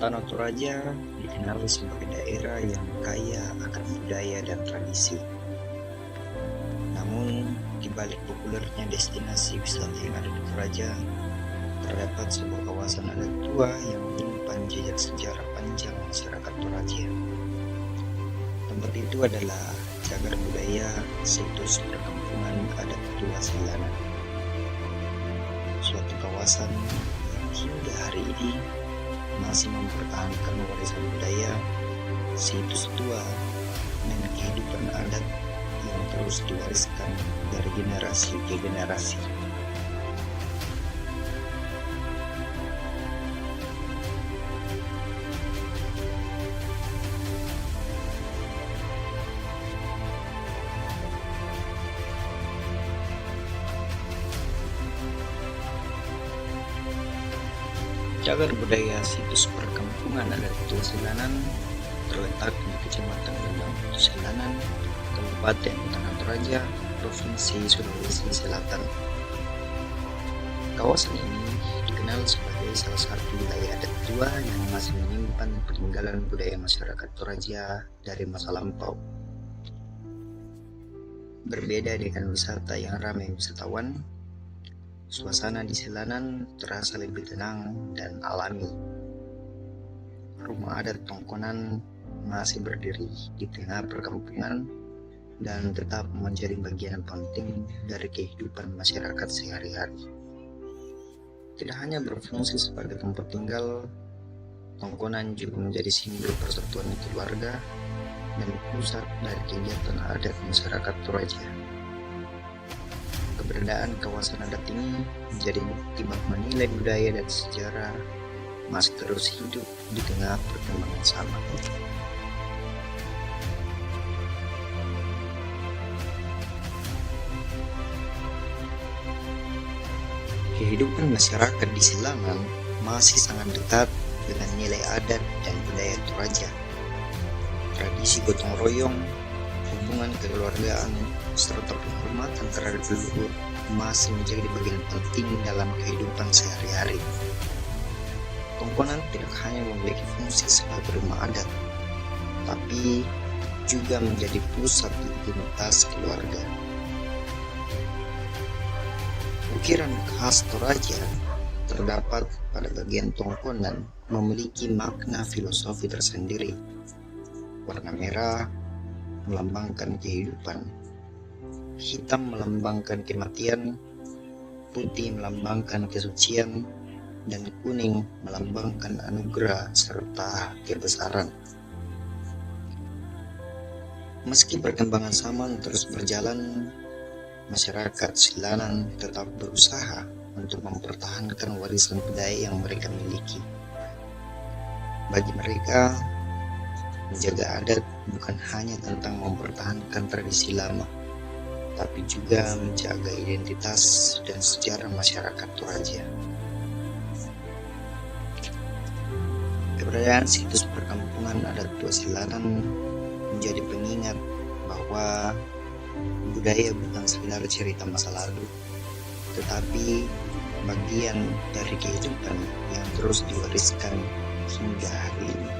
Tanah Toraja dikenal sebagai daerah yang kaya akan budaya dan tradisi. Namun, di balik populernya destinasi wisata yang ada di Toraja, terdapat sebuah kawasan adat tua yang menyimpan jejak sejarah panjang masyarakat Toraja. Tempat itu adalah cagar budaya situs perkampungan adat tua Silanan. Suatu kawasan yang hingga hari ini masih mempertahankan warisan budaya, situs tua, dan kehidupan adat yang terus diwariskan dari generasi ke generasi. Cagar budaya situs perkampungan adat tua Silanan terletak di Kecamatan Gendang, Silanan, Kabupaten Tanah Toraja, Provinsi Sulawesi Selatan. Kawasan ini dikenal sebagai salah satu wilayah adat tua yang masih menyimpan peninggalan budaya masyarakat Toraja dari masa lampau. Berbeda dengan wisata yang ramai wisatawan, suasana di Silanan terasa lebih tenang dan alami. Rumah adat Tongkonan masih berdiri di tengah perkampungan dan tetap menjadi bagian penting dari kehidupan masyarakat sehari-hari. Tidak hanya berfungsi sebagai tempat tinggal, Tongkonan juga menjadi simbol persatuan keluarga dan pusat dari kegiatan adat masyarakat Toraja. Keberadaan kawasan adat ini menjadi bukti bahwa nilai budaya dan sejarah masih terus hidup di tengah perkembangan zaman. Kehidupan masyarakat di Silanan masih sangat dekat dengan nilai adat dan budaya Toraja. Tradisi gotong royong, hubungan kekeluargaan, serta penghormatan terhadap leluhur masih menjadi bagian penting dalam kehidupan sehari-hari. Tongkonan tidak hanya memiliki fungsi sebagai rumah adat, tapi juga menjadi pusat intimitas keluarga. Ukiran khas Toraja terdapat pada bagian Tongkonan memiliki makna filosofi tersendiri. Warna merah melambangkan kehidupan, hitam melambangkan kematian, putih melambangkan kesucian, dan kuning melambangkan anugerah serta kebesaran. Meski perkembangan zaman terus berjalan, masyarakat Silanan tetap berusaha untuk mempertahankan warisan budaya yang mereka miliki. Bagi mereka, menjaga adat bukan hanya tentang mempertahankan tradisi lama, tapi juga menjaga identitas dan sejarah masyarakat Toraja. Keberadaan situs perkampungan adat tua Silanan menjadi pengingat bahwa budaya bukan sekedar cerita masa lalu, tetapi bagian dari kehidupan yang terus diwariskan hingga hari ini.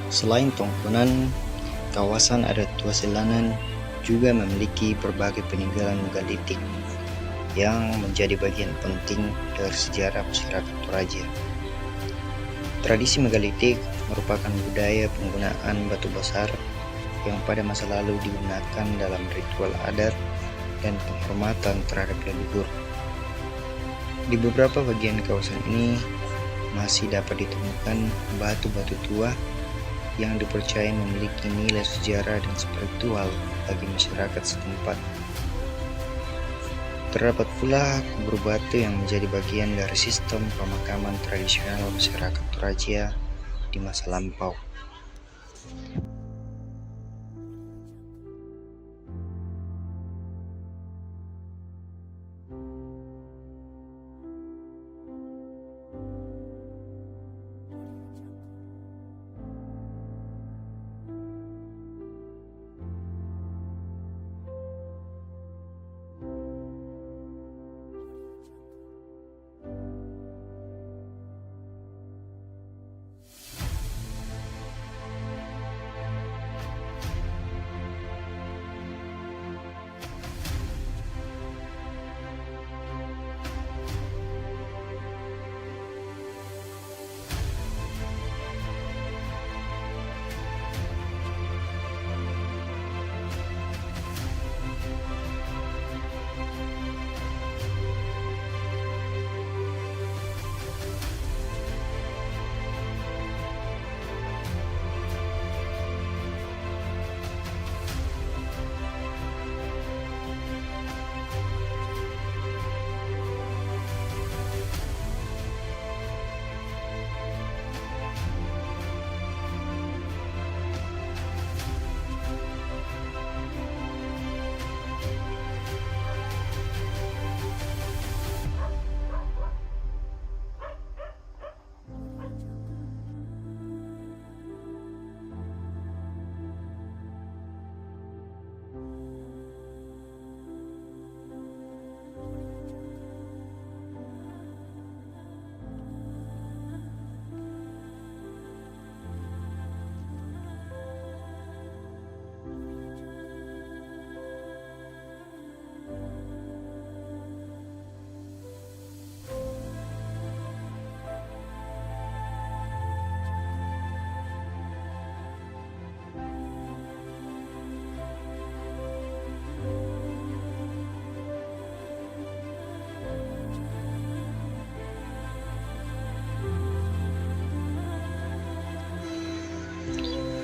Selain Tongkonan, kawasan adat Tuasilanan juga memiliki berbagai peninggalan megalitik yang menjadi bagian penting dari sejarah masyarakat Toraja. Tradisi megalitik merupakan budaya penggunaan batu besar yang pada masa lalu digunakan dalam ritual adat dan penghormatan terhadap leluhur. Di beberapa bagian kawasan ini masih dapat ditemukan batu-batu tua yang dipercaya memiliki nilai sejarah dan spiritual bagi masyarakat setempat. Terdapat pula kubur batu yang menjadi bagian dari sistem pemakaman tradisional masyarakat Toraja di masa lampau.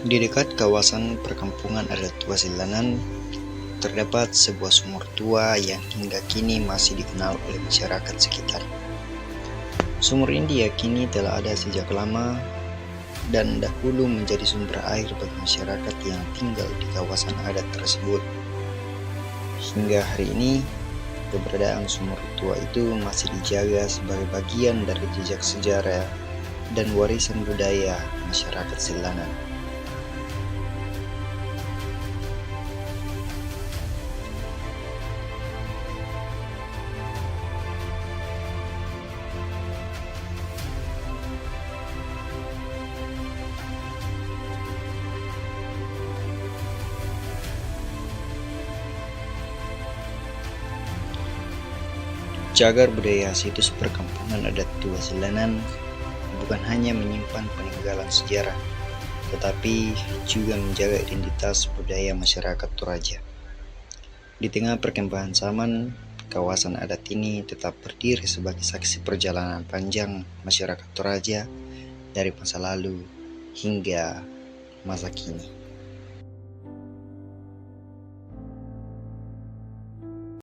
Di dekat kawasan perkampungan adat Tuasilanan terdapat sebuah sumur tua yang hingga kini masih dikenal oleh masyarakat sekitar. Sumur ini diyakini telah ada sejak lama dan dahulu menjadi sumber air bagi masyarakat yang tinggal di kawasan adat tersebut. Hingga hari ini, keberadaan sumur tua itu masih dijaga sebagai bagian dari jejak sejarah dan warisan budaya masyarakat Silanan. Cagar budaya situs perkampungan adat Tuasilanan bukan hanya menyimpan peninggalan sejarah, tetapi juga menjaga identitas budaya masyarakat Toraja. Di tengah perkembangan zaman, kawasan adat ini tetap berdiri sebagai saksi perjalanan panjang masyarakat Toraja dari masa lalu hingga masa kini.